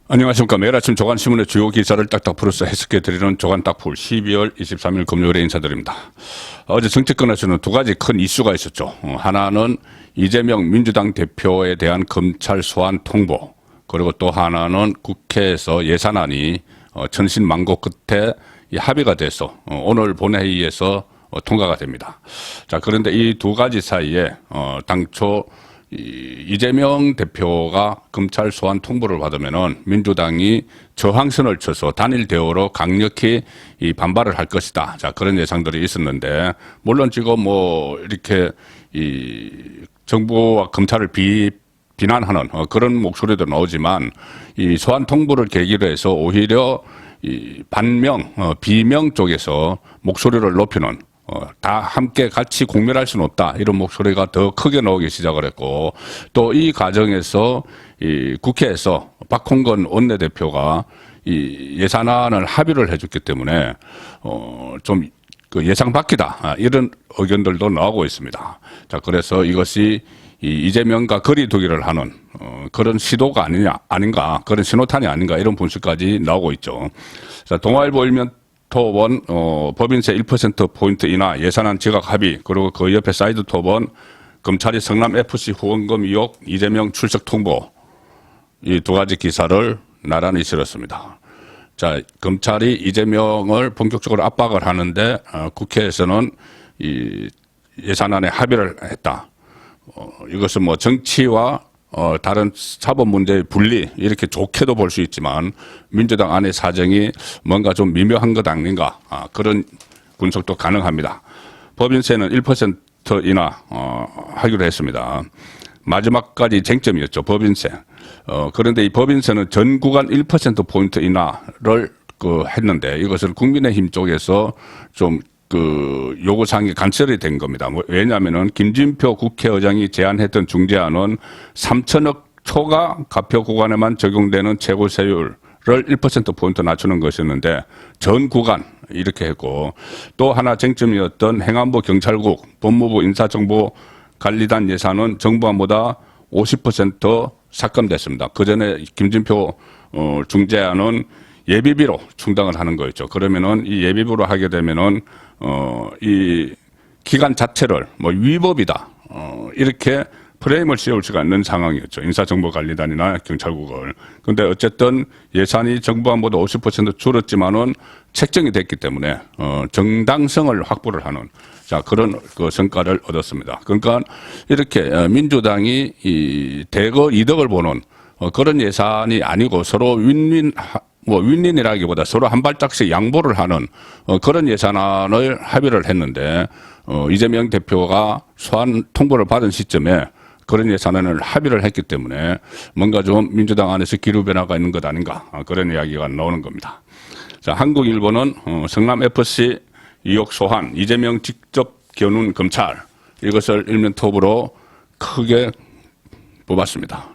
안녕하십니까. 매일 아침 조간신문의 주요 기사를 딱딱 풀어서 해석해드리는 조간딱풀 12월 23일 금요일에 인사드립니다. 어제 정치권에서는 두 가지 큰 이슈가 있었죠. 하나는 이재명 민주당 대표에 대한 검찰 소환 통보, 그리고 또 하나는 국회에서 예산안이 천신만고 끝에 합의가 돼서 오늘 본회의에서 통과가 됩니다. 자, 그런데 이 두 가지 사이에 당초 이재명 대표가 검찰 소환 통보를 받으면은 민주당이 저항선을 쳐서 단일 대우로 강력히 반발을 할 것이다. 자, 그런 예상들이 있었는데, 물론 지금 이렇게 정부와 검찰을 비난하는 그런 목소리도 나오지만, 이 소환 통보를 계기로 해서 오히려 비명 쪽에서 목소리를 높이는, 다 함께 같이 공멸할 수는 없다, 이런 목소리가 더 크게 나오기 시작을 했고, 또 이 과정에서 국회에서 박홍근 원내대표가 예산안을 합의를 해줬기 때문에 좀 예상 밖이다, 이런 의견들도 나오고 있습니다. 자, 그래서 이것이 이재명과 거리두기를 하는 그런 시도가 아닌가, 그런 신호탄이 아닌가, 이런 분석까지 나오고 있죠. 자, 동아일보 일면 톱은 법인세 1%포인트 인하, 예산안 지각 합의, 그리고 그 옆에 사이드 톱은 검찰이 성남FC 후원금 의혹, 이재명 출석 통보, 이 두 가지 기사를 나란히 실었습니다. 자, 검찰이 이재명을 본격적으로 압박을 하는데 국회에서는 이 예산안에 합의를 했다. 이것은 정치와 다른 사법 문제의 분리, 이렇게 좋게도 볼 수 있지만 민주당 안의 사정이 뭔가 좀 미묘한 것 아닌가, 그런 분석도 가능합니다. 법인세는 1% 인하 하기로 했습니다. 마지막까지 쟁점이었죠, 법인세. 그런데 이 법인세는 전 구간 1%포인트 인하를 했는데, 이것을 국민의힘 쪽에서 좀 요구사항이 간설이 된 겁니다. 왜냐하면은 김진표 국회의장이 제안했던 중재안은 3천억 초과 가표 구간에만 적용되는 최고세율을 1%포인트 낮추는 것이었는데, 전 구간 이렇게 했고, 또 하나 쟁점이었던 행안부 경찰국 법무부 인사정보관리단 예산은 정부안보다 50% 삭감됐습니다. 그 전에 김진표 중재안은 예비비로 충당을 하는 거였죠. 그러면은 이 예비비로 하게 되면은 이 기간 자체를 위법이다, 이렇게 프레임을 씌울 수가 있는 상황이었죠. 인사정보관리단이나 경찰국을. 근데 어쨌든 예산이 정부안보다 50% 줄었지만은 책정이 됐기 때문에 정당성을 확보를 하는, 자, 그런 성과를 얻었습니다. 그러니까 이렇게 민주당이 대거 이득을 보는 그런 예산이 아니고, 서로 윈윈이라기보다 서로 한 발짝씩 양보를 하는 그런 예산안을 합의를 했는데, 이재명 대표가 소환 통보를 받은 시점에 그런 예산안을 합의를 했기 때문에 뭔가 좀 민주당 안에서 기류 변화가 있는 것 아닌가, 그런 이야기가 나오는 겁니다. 자, 한국일보는 성남FC 의혹 소환, 이재명 직접 겨눈 검찰, 이것을 일면 톱으로 크게 뽑았습니다.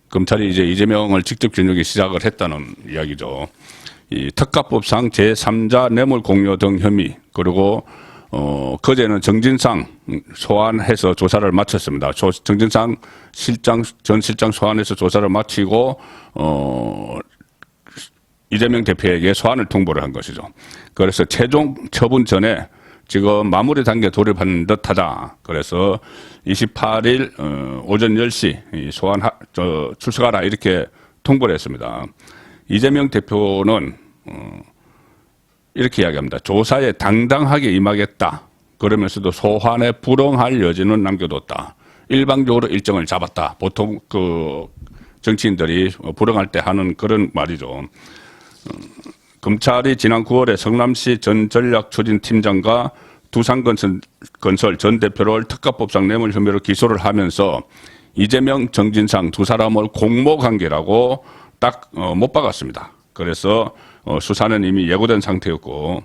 검찰이 이제 이재명을 직접 겨누기 시작을 했다는 이야기죠. 이 특가법상 제3자 뇌물 공여 등 혐의, 그리고 그제는 정진상 소환해서 조사를 마쳤습니다. 정진상 전 실장 소환해서 조사를 마치고 이재명 대표에게 소환을 통보를 한 것이죠. 그래서 최종 처분 전에 지금 마무리 단계 돌입한 듯하다. 그래서 28일 오전 10시 출석하라, 이렇게 통보를 했습니다. 이재명 대표는 이렇게 이야기합니다. 조사에 당당하게 임하겠다. 그러면서도 소환에 불응할 여지는 남겨뒀다. 일방적으로 일정을 잡았다. 보통 정치인들이 불응할 때 하는 그런 말이죠. 검찰이 지난 9월에 성남시 전 전략추진팀장과 두산건설 전 대표를 특가법상 뇌물 혐의로 기소를 하면서 이재명, 정진상 두 사람을 공모관계라고 딱 못 박았습니다. 그래서 수사는 이미 예고된 상태였고,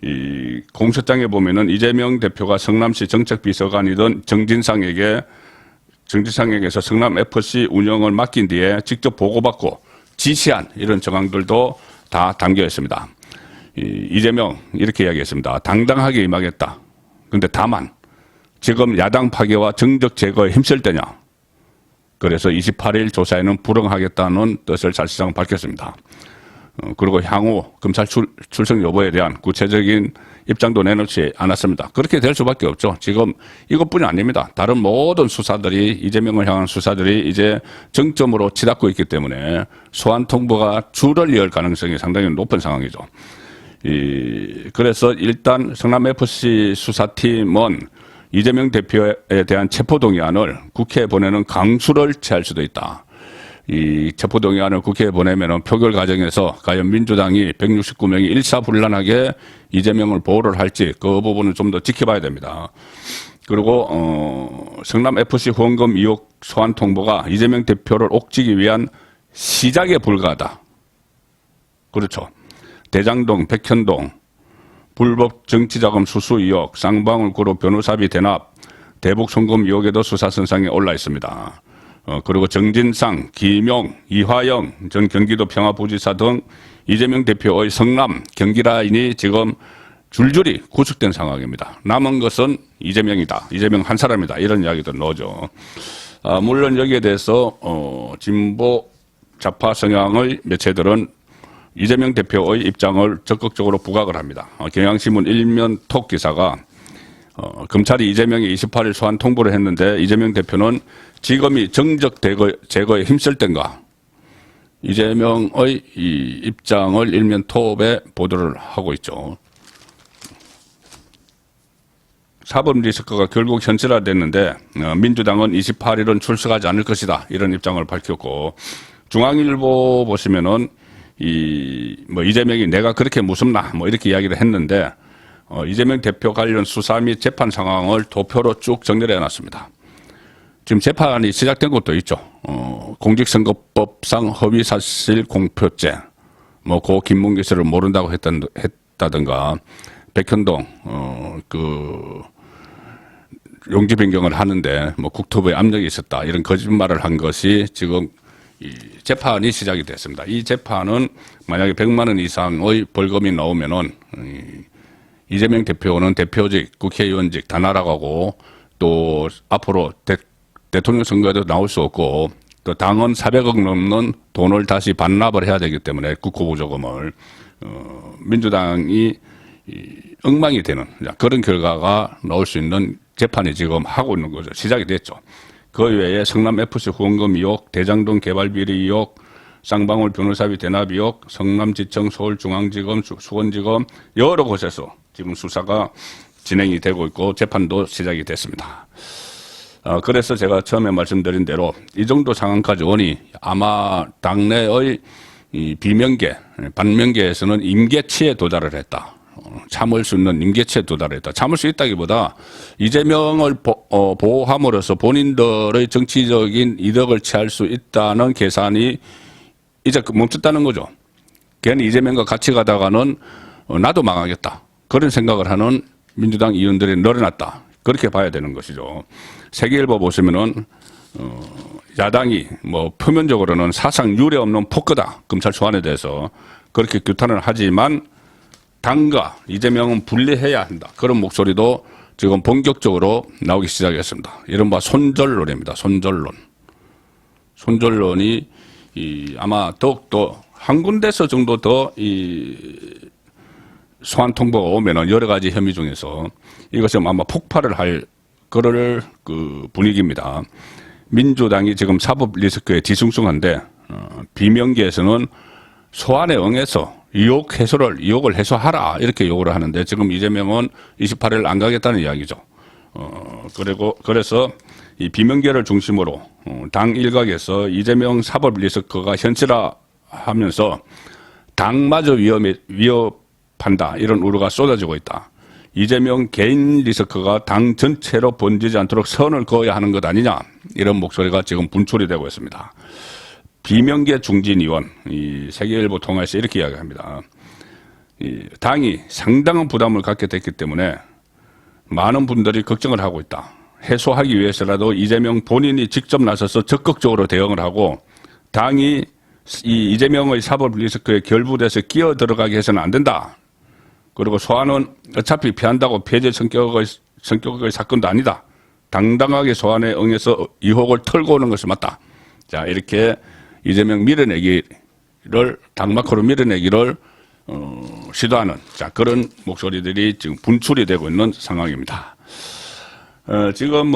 이 공소장에 보면은 이재명 대표가 성남시 정책비서관이던 정진상에게서 성남FC 운영을 맡긴 뒤에 직접 보고받고 지시한, 이런 정황들도 다 담겨 있습니다. 이재명 이렇게 이야기했습니다. 당당하게 임하겠다. 근데 다만 지금 야당 파괴와 정적 제거에 힘쓸 때냐? 그래서 28일 조사에는 불응하겠다는 뜻을 사실상 밝혔습니다. 그리고 향후 검찰 출석 여부에 대한 구체적인 입장도 내놓지 않았습니다. 그렇게 될 수밖에 없죠. 지금 이것뿐이 아닙니다. 다른 모든 수사들이, 이재명을 향한 수사들이 이제 정점으로 치닫고 있기 때문에 소환 통보가 줄을 이을 가능성이 상당히 높은 상황이죠. 그래서 일단 성남FC 수사팀은 이재명 대표에 대한 체포동의안을 국회에 보내는 강수를 취할 수도 있다. 이 체포동의안을 국회에 보내면은 표결 과정에서 과연 민주당이 169명이 일사불란하게 이재명을 보호를 할지 그 부분은 좀 더 지켜봐야 됩니다. 그리고 성남FC 후원금 의혹 소환 통보가 이재명 대표를 옥죄기 위한 시작에 불과하다. 그렇죠. 대장동, 백현동, 불법 정치자금 수수 의혹, 쌍방울 그룹 변호사비 대납, 대북 송금 의혹에도 수사선상에 올라 있습니다. 그리고 정진상, 기명, 이화영 전 경기도 평화부지사 등 이재명 대표의 성남, 경기 라인이 지금 줄줄이 구속된 상황입니다. 남은 것은 이재명이다. 이재명 한 사람이다. 이런 이야기도 나오죠. 물론 여기에 대해서 진보 좌파 성향의 매체들은 이재명 대표의 입장을 적극적으로 부각을 합니다. 경향신문 일면 톡 기사가 검찰이 이재명이 28일 소환 통보를 했는데 이재명 대표는 지금이 정적 제거에 힘쓸 땐가, 이재명의 이 입장을 일면 톱에 보도를 하고 있죠. 사법 리스크가 결국 현실화됐는데 민주당은 28일은 출석하지 않을 것이다, 이런 입장을 밝혔고, 중앙일보 보시면은 이재명이 내가 그렇게 무섭나 이렇게 이야기를 했는데 이재명 대표 관련 수사 및 재판 상황을 도표로 쭉 정리를 해놨습니다. 지금 재판이 시작된 것도 있죠. 공직선거법상 허위사실 공표죄, 고 김문기수를 모른다고 했다든가, 백현동 용지 변경을 하는데 국토부에 압력이 있었다, 이런 거짓말을 한 것이 지금 이 재판이 시작이 됐습니다. 이 재판은 만약에 100만 원 이상의 벌금이 나오면은 이재명 대표는 대표직, 국회의원직 다 날아가고, 또 앞으로 대통령 선거에도 나올 수 없고, 또 당원 400억 넘는 돈을 다시 반납을 해야 되기 때문에 국고보조금을 민주당이 엉망이 되는 그런 결과가 나올 수 있는 재판이 지금 하고 있는 거죠. 시작이 됐죠. 그 외에 성남FC 후원금 의혹, 대장동 개발비리 의혹, 쌍방울 변호사비 대납 의혹, 성남지청, 서울중앙지검, 수원지검 여러 곳에서 지금 수사가 진행이 되고 있고 재판도 시작이 됐습니다. 그래서 제가 처음에 말씀드린 대로 이 정도 상황까지 오니 아마 당내의 이 비명계, 반명계에서는 임계치에 도달을 했다. 참을 수 있는 임계치에 도달했다. 참을 수 있다기보다 이재명을 보호함으로써 본인들의 정치적인 이득을 취할 수 있다는 계산이 이제 멈췄다는 거죠. 괜히 이재명과 같이 가다가는 나도 망하겠다, 그런 생각을 하는 민주당 의원들이 늘어났다, 그렇게 봐야 되는 것이죠. 세계일보 보시면은 야당이 표면적으로는 사상 유례 없는 폭거다, 검찰 소환에 대해서 그렇게 규탄을 하지만 당과 이재명은 분리해야 한다, 그런 목소리도 지금 본격적으로 나오기 시작했습니다. 이른바 손절론입니다. 손절론이 아마 더욱더 한 군데서 정도 더 소환 통보가 오면은 여러 가지 혐의 중에서 이것은 아마 폭발을 할 그럴 분위기입니다. 민주당이 지금 사법 리스크에 뒤숭숭한데 비명계에서는 소환에 응해서 의혹을 해소하라, 이렇게 요구를 하는데 지금 이재명은 28일 안 가겠다는 이야기죠. 그래서 이 비명계를 중심으로 당 일각에서 이재명 사법 리스크가 현실화하면서 당마저 위협한다, 이런 우려가 쏟아지고 있다. 이재명 개인 리스크가 당 전체로 번지지 않도록 선을 그어야 하는 것 아니냐, 이런 목소리가 지금 분출이 되고 있습니다. 비명계 중진 의원, 이 세계일보 통해서 이렇게 이야기합니다. 당이 상당한 부담을 갖게 됐기 때문에 많은 분들이 걱정을 하고 있다. 해소하기 위해서라도 이재명 본인이 직접 나서서 적극적으로 대응을 하고, 당이 이 이재명의 사법 리스크에 결부돼서 끼어 들어가게 해서는 안 된다. 그리고 소환은 어차피 피한다고 폐쇄 성격의 사건도 아니다. 당당하게 소환에 응해서 의혹을 털고 오는 것이 맞다. 자, 이렇게 이재명 밀어내기를, 당마크로 밀어내기를, 시도하는, 자, 그런 목소리들이 지금 분출이 되고 있는 상황입니다. 지금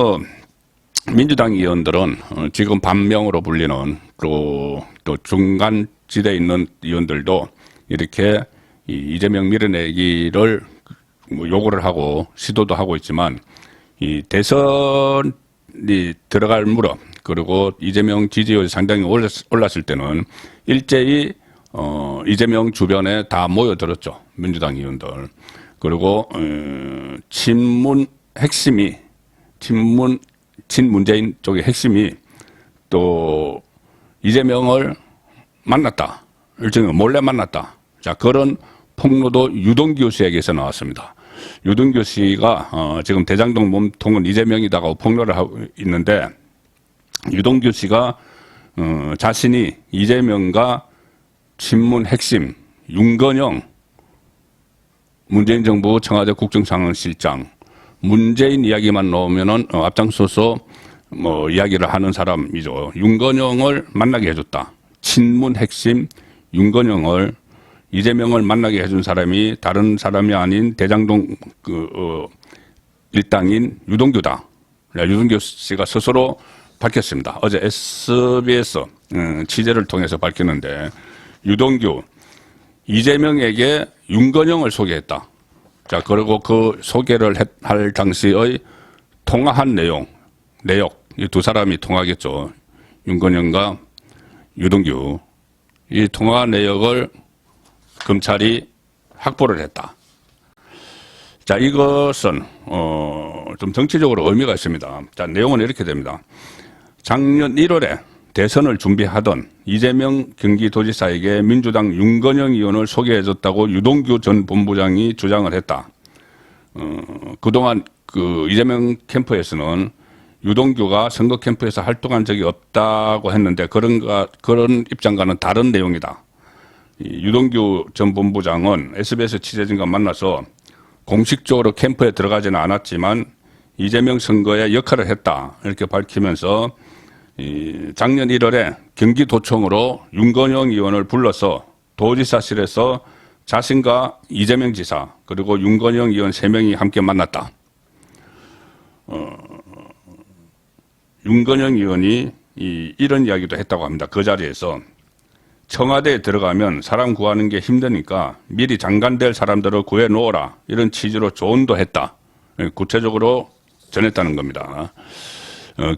민주당 의원들은, 지금 반명으로 불리는 또 중간 지대에 있는 의원들도 이렇게 이재명 밀어내기를 요구를 하고 시도도 하고 있지만, 이 대선이 들어갈 무렵, 그리고 이재명 지지율이 상당히 올랐을 때는 일제히 이재명 주변에 다 모여들었죠. 민주당 의원들. 그리고 친문 핵심이 친문재인 쪽의 핵심이 또 이재명을 만났다. 일종의 몰래 만났다. 자, 그런 폭로도 유동규 씨에게서 나왔습니다. 유동규 씨가 지금 대장동 몸통은 이재명이다고 폭로를 하고 있는데, 유동규 씨가 자신이 이재명과 친문 핵심 윤건영 문재인 정부 청와대 국정상황실장 문재인 이야기만 나오면은 앞장서서 이야기를 하는 사람이죠. 윤건영을 만나게 해줬다. 친문 핵심 윤건영을 이재명을 만나게 해준 사람이 다른 사람이 아닌 대장동 일당인 유동규다. 유동규 씨가 스스로 밝혔습니다. 어제 SBS 취재를 통해서 밝혔는데, 유동규 이재명에게 윤건영을 소개했다. 자, 그리고 그 소개를 할 당시의 통화한 내역, 이 두 사람이 통하겠죠. 윤건영과 유동규. 이 통화 내역을 검찰이 확보를 했다. 자, 이것은 좀 정치적으로 의미가 있습니다. 자, 내용은 이렇게 됩니다. 작년 1월에 대선을 준비하던 이재명 경기도지사에게 민주당 윤건영 의원을 소개해줬다고 유동규 전 본부장이 주장을 했다. 그동안 이재명 캠프에서는 유동규가 선거 캠프에서 활동한 적이 없다고 했는데, 그런 입장과는 다른 내용이다. 유동규 전 본부장은 SBS 취재진과 만나서 공식적으로 캠프에 들어가지는 않았지만 이재명 선거에 역할을 했다. 이렇게 밝히면서 작년 1월에 경기도청으로 윤건영 의원을 불러서 도지사실에서 자신과 이재명 지사 그리고 윤건영 의원 3명이 함께 만났다. 윤건영 의원이 이런 이야기도 했다고 합니다. 그 자리에서 청와대에 들어가면 사람 구하는 게 힘드니까 미리 장관될 사람들을 구해놓으라. 이런 취지로 조언도 했다. 구체적으로 전했다는 겁니다.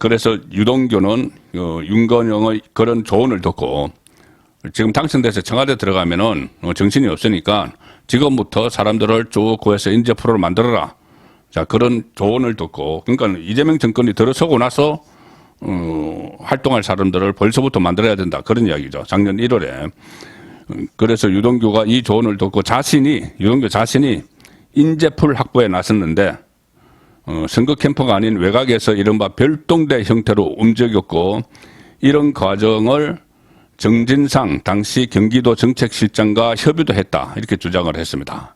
그래서 유동규는 윤건영의 그런 조언을 듣고, 지금 당선돼서 청와대 들어가면은 정신이 없으니까 지금부터 사람들을 쭉 구해서 인재 프로를 만들어라. 자, 그런 조언을 듣고, 그러니까 이재명 정권이 들어서고 나서 활동할 사람들을 벌써부터 만들어야 된다. 그런 이야기죠. 작년 1월에. 그래서 유동규가 이 조언을 듣고 유동규 자신이 인재풀 확보에 나섰는데, 선거 캠프가 아닌 외곽에서 이른바 별동대 형태로 움직였고, 이런 과정을 정진상 당시 경기도 정책실장과 협의도 했다. 이렇게 주장을 했습니다.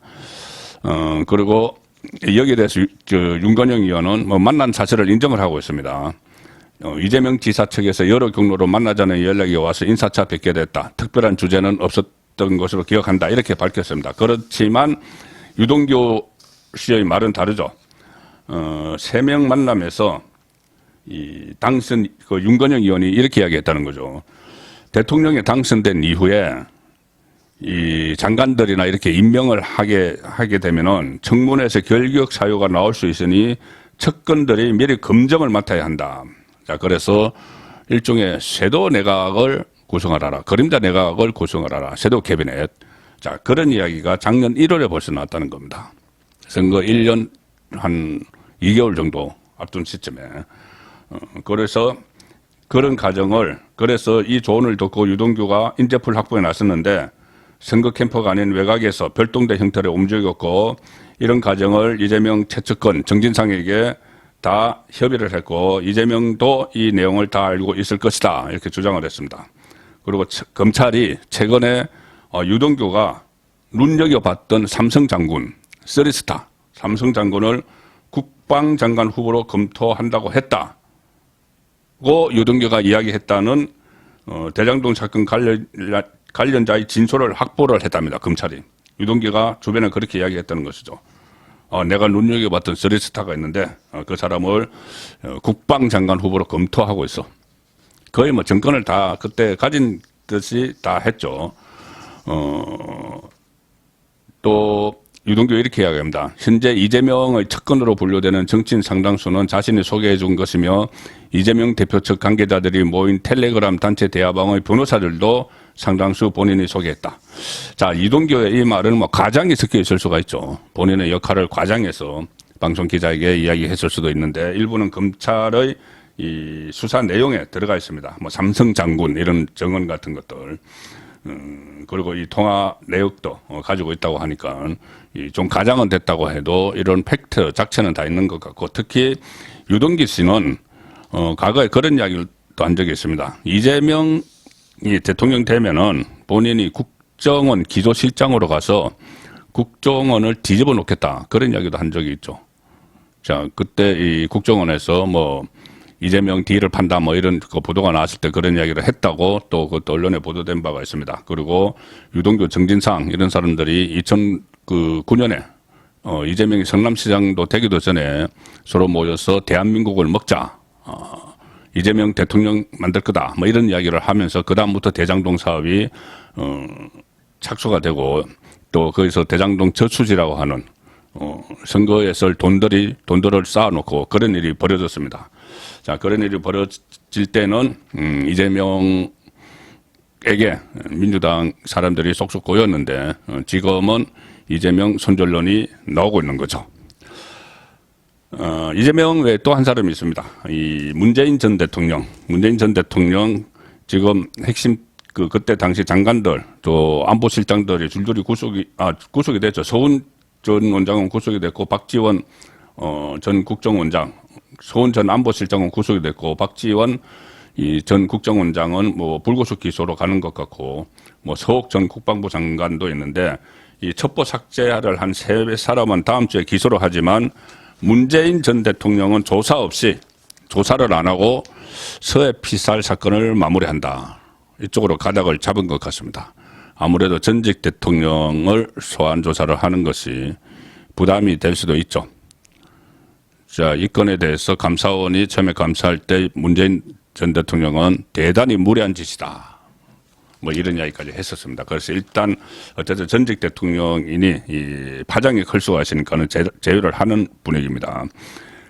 그리고 여기에 대해서 윤건영 의원은 만난 사실을 인정을 하고 있습니다. 이재명 지사 측에서 여러 경로로 만나자는 연락이 와서 인사차 뵙게 됐다. 특별한 주제는 없었던 것으로 기억한다. 이렇게 밝혔습니다. 그렇지만 유동규 씨의 말은 다르죠. 3명 만남에서 윤건영 의원이 이렇게 이야기했다는 거죠. 대통령이 당선된 이후에 이 장관들이나 이렇게 임명을 하게 되면은 청문회에서 결격 사유가 나올 수 있으니 측근들이 미리 검증을 맡아야 한다. 자, 그래서 일종의 섀도우 내각을 구성하라. 그림자 내각을 구성하라. 섀도우 캐비넷. 자, 그런 이야기가 작년 1월에 벌써 나왔다는 겁니다. 선거 1년 한 2개월 정도 앞둔 시점에. 그래서 그런 과정을, 그래서 이 조언을 듣고 유동규가 인재풀 확보에 나섰는데, 선거 캠프가 아닌 외곽에서 별동대 형태로 움직였고, 이런 과정을 이재명 최측근 정진상에게 다 협의를 했고, 이재명도 이 내용을 다 알고 있을 것이다. 이렇게 주장을 했습니다. 그리고 검찰이 최근에 유동규가 눈여겨봤던 삼성 장군, 3스타, 삼성 장군을 국방장관 후보로 검토한다고 했다고 유동규가 이야기했다는 대장동 사건 관련자의 진술을 확보를 했답니다. 검찰이. 유동규가 주변에 그렇게 이야기했다는 것이죠. 내가 눈여겨봤던 쓰리스타가 있는데 그 사람을 국방장관 후보로 검토하고 있어. 거의 뭐 정권을 다 그때 가진 듯이 다 했죠. 또 유동규 이렇게 이야기합니다. 현재 이재명의 측근으로 분류되는 정치인 상당수는 자신이 소개해 준 것이며 이재명 대표 측 관계자들이 모인 텔레그램 단체 대화방의 변호사들도 상당수 본인이 소개했다. 자, 유동규의 이 말은 뭐 과장이 섞여 있을 수가 있죠. 본인의 역할을 과장해서 방송 기자에게 이야기했을 수도 있는데 일부는 검찰의 이 수사 내용에 들어가 있습니다. 뭐 삼성 장군 이런 정언 같은 것들. 그리고 이 통화 내역도 가지고 있다고 하니까 좀 가장은 됐다고 해도 이런 팩트 자체는 다 있는 것 같고 특히 유동규 씨는 과거에 그런 이야기를 또 한 적이 있습니다. 이재명이 대통령 되면은 본인이 국정원 기조실장으로 가서 국정원을 뒤집어 놓겠다 그런 이야기도 한 적이 있죠. 자, 그때 이 국정원에서 뭐 이재명 뒤를 판다 뭐 이런 그 보도가 나왔을 때 그런 이야기를 했다고 또 그것도 언론에 보도된 바가 있습니다. 그리고 유동규, 정진상 이런 사람들이 2009년에 이재명이 성남시장도 되기도 전에 서로 모여서 대한민국을 먹자. 이재명 대통령 만들 거다. 뭐 이런 이야기를 하면서 그다음부터 대장동 사업이 착수가 되고 또 거기서 대장동 저수지라고 하는 선거에 쓸 돈들을 쌓아놓고 그런 일이 벌어졌습니다. 자, 그런 일이 벌어질 때는 이재명에게 민주당 사람들이 쏙쏙 꼬였는데 지금은 이재명 손절론이 나오고 있는 거죠. 이재명 외에 또 한 사람이 있습니다. 이 문재인 전 대통령 지금 핵심 그때 당시 장관들 또 안보실장들이 줄줄이 구속이 됐죠. 서훈 전 원장은 구속이 됐고 박지원 전 국정원장, 서훈 전 안보실장은 구속이 됐고 박지원 이 전 국정원장은 뭐 불구속 기소로 가는 것 같고 뭐 서욱 전 국방부 장관도 있는데 이 첩보 삭제를 한 세 사람은 다음 주에 기소를 하지만 문재인 전 대통령은 조사를 안 하고 서해 피살 사건을 마무리한다. 이쪽으로 가닥을 잡은 것 같습니다. 아무래도 전직 대통령을 소환 조사를 하는 것이 부담이 될 수도 있죠. 자, 이 건에 대해서 감사원이 처음에 감사할 때 문재인 전 대통령은 대단히 무리한 짓이다. 뭐 이런 이야기까지 했었습니다. 그래서 일단 어쨌든 전직 대통령이니 이 파장이 클 수가 있으니까는 제외를 하는 분위기입니다.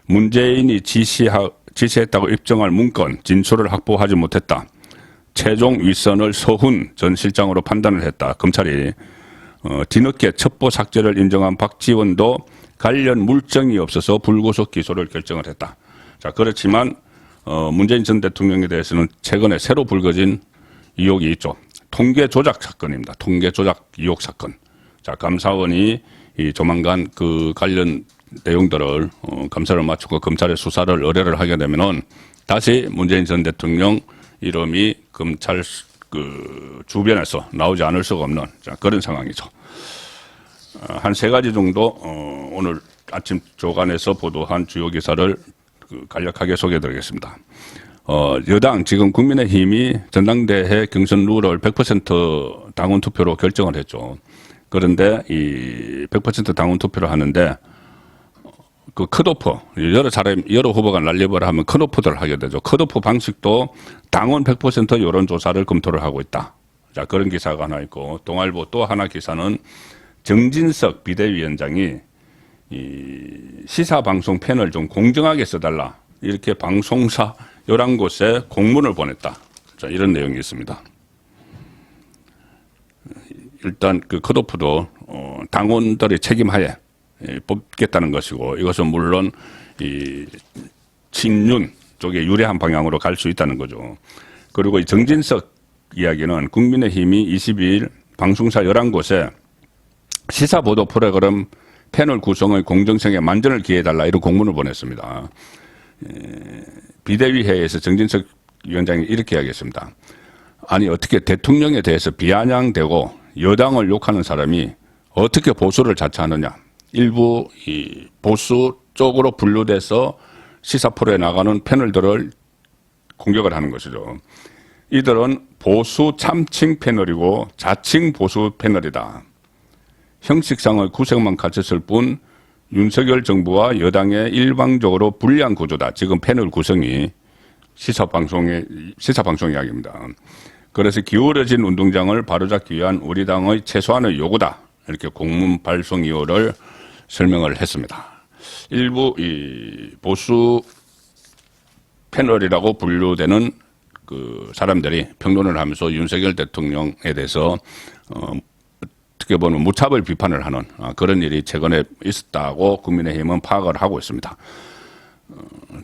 문재인이 지시했다고 입증할 문건, 진술을 확보하지 못했다. 최종 윗선을 서훈 전 실장으로 판단을 했다. 검찰이 뒤늦게 첩보 삭제를 인정한 박지원도 관련 물증이 없어서 불구속 기소를 결정을 했다. 자, 그렇지만 문재인 전 대통령에 대해서는 최근에 새로 불거진 의혹이 있죠. 통계 조작 사건입니다. 통계 조작 의혹 사건. 자, 감사원이 조만간 그 관련 내용들을 감사를 마치고 검찰의 수사를 의뢰를 하게 되면은 다시 문재인 전 대통령 이름이 검찰 그 주변에서 나오지 않을 수가 없는 그런 상황이죠. 한 세 가지 정도 오늘 아침 조간에서 보도한 주요 기사를 간략하게 소개해드리겠습니다. 여당 지금 국민의힘이 전당대회 경선 룰을 100% 당원 투표로 결정을 했죠. 그런데 이 100% 당원 투표를 하는데 그 컷오프 여러 후보가 난립을 하면 컷오프를 하게 되죠. 컷오프 방식도 당원 100% 여론조사를 검토를 하고 있다. 자, 그런 기사가 하나 있고 동아일보 또 하나 기사는 정진석 비대위원장이 이 시사방송 패널 좀 공정하게 써달라. 이렇게 방송사 11곳에 공문을 보냈다. 자, 이런 내용이 있습니다. 일단 그 컷오프도 당원들의 책임하에 뽑겠다는 것이고 이것은 물론 이 친윤 쪽에 유리한 방향으로 갈 수 있다는 거죠. 그리고 이 정진석 이야기는 국민의힘이 22일 방송사 11곳에 시사보도 프로그램 패널 구성의 공정성에 만전을 기해달라 이런 공문을 보냈습니다. 비대위회에서 정진석 위원장이 이렇게 이야기했습니다. 아니 어떻게 대통령에 대해서 비아냥대고 여당을 욕하는 사람이 어떻게 보수를 자처하느냐. 일부 이 보수 쪽으로 분류돼서 시사 프로에 나가는 패널들을 공격을 하는 것이죠. 이들은 보수 참칭 패널이고 자칭 보수 패널이다. 형식상의 구색만 갖췄을 뿐 윤석열 정부와 여당의 일방적으로 불리한 구조다. 지금 패널 구성이 시사방송 이야기입니다. 그래서 기울어진 운동장을 바로잡기 위한 우리 당의 최소한의 요구다. 이렇게 공문 발송 이유를 설명을 했습니다. 일부 이 보수 패널이라고 분류되는 그 사람들이 평론을 하면서 윤석열 대통령에 대해서 어떻게 보면 무차별 비판을 하는 그런 일이 최근에 있었다고 국민의힘은 파악을 하고 있습니다.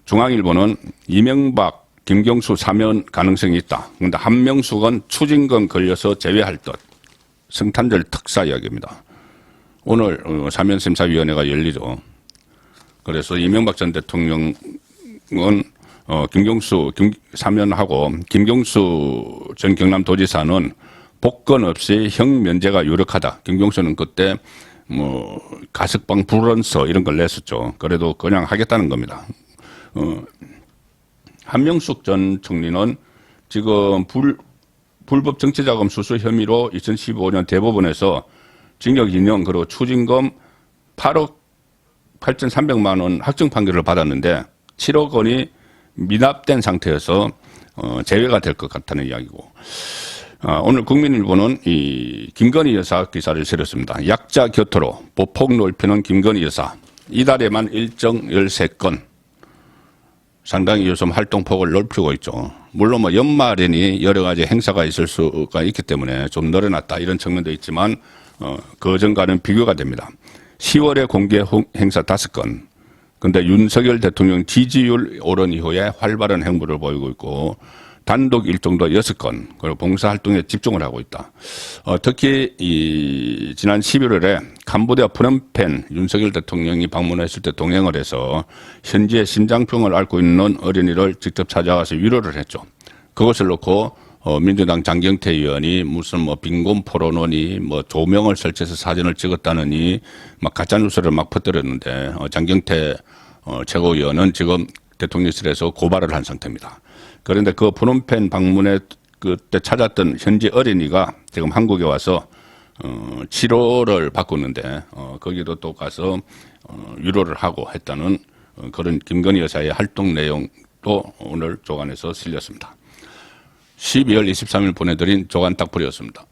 중앙일보는 이명박, 김경수 사면 가능성이 있다. 그런데 한명숙은 추징금 걸려서 제외할 듯. 성탄절 특사 이야기입니다. 오늘 사면심사위원회가 열리죠. 그래서 이명박 전 대통령은 김경수 사면하고 김경수 전 경남도지사는 복권 없이 형 면제가 유력하다. 김경수는 그때 뭐 가석방 불언서 이런 걸 냈었죠. 그래도 그냥 하겠다는 겁니다. 한명숙 전 총리는 지금 불법 정치자금 수수 혐의로 2015년 대법원에서 징역 2년 그리고 추징금 8억 8,300만 원 확정 판결을 받았는데 7억 원이 미납된 상태여서 제외가 될 것 같다는 이야기고, 오늘 국민일보는 이 김건희 여사 기사를 실었습니다. 약자 곁으로 보폭 넓히는 김건희 여사. 이달에만 일정 13건. 상당히 요즘 활동폭을 넓히고 있죠. 물론 뭐 연말이니 여러 가지 행사가 있을 수가 있기 때문에 좀 늘어났다 이런 측면도 있지만 그전과는 비교가 됩니다. 10월에 공개 행사 5건. 근데 윤석열 대통령 지지율 오른 이후에 활발한 행보를 보이고 있고 단독 일정도 6건, 그리고 봉사활동에 집중을 하고 있다. 특히 지난 11월에 캄보디아 프놈펜 윤석열 대통령이 방문했을 때 동행을 해서 현지에 심장병을 앓고 있는 어린이를 직접 찾아가서 위로를 했죠. 그것을 놓고 민주당 장경태 의원이 무슨 뭐 빈곤 포로노니 뭐 조명을 설치해서 사진을 찍었다느니 막 가짜뉴스를 막 퍼뜨렸는데 장경태 최고위원은 지금 대통령실에서 고발을 한 상태입니다. 그런데 그 프놈펜 방문에 그때 찾았던 현지 어린이가 지금 한국에 와서 치료를 받고 있는데 거기도 또 가서 위로를 하고 했다는 그런 김건희 여사의 활동 내용도 오늘 조간에서 실렸습니다. 12월 23일 보내드린 조간 딱불이었습니다.